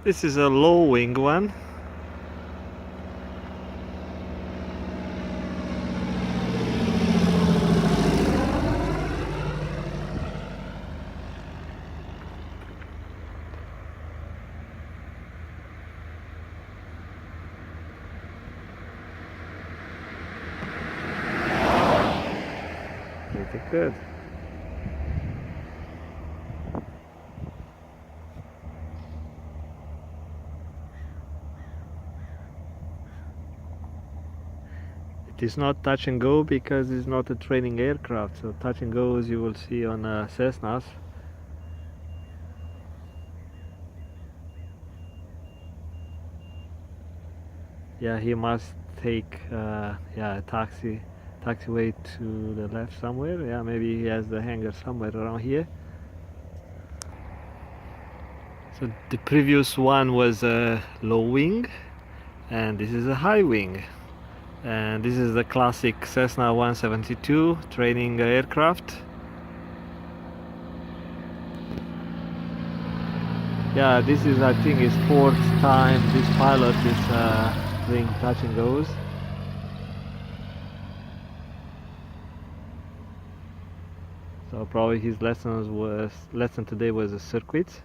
This is a low wing one. Pretty good. It is not touch and go because it's not a training aircraft, so touch and goes you will see on Cessnas. Yeah, he must take yeah, a taxiway to the left somewhere. Yeah, maybe he has the hangar somewhere around here. So the previous one was a low wing, and this is a high wing. And this is the classic Cessna 172 training aircraft. Yeah, this is, I think, his fourth time this pilot is doing touch and goes. So probably his lesson today was a circuit.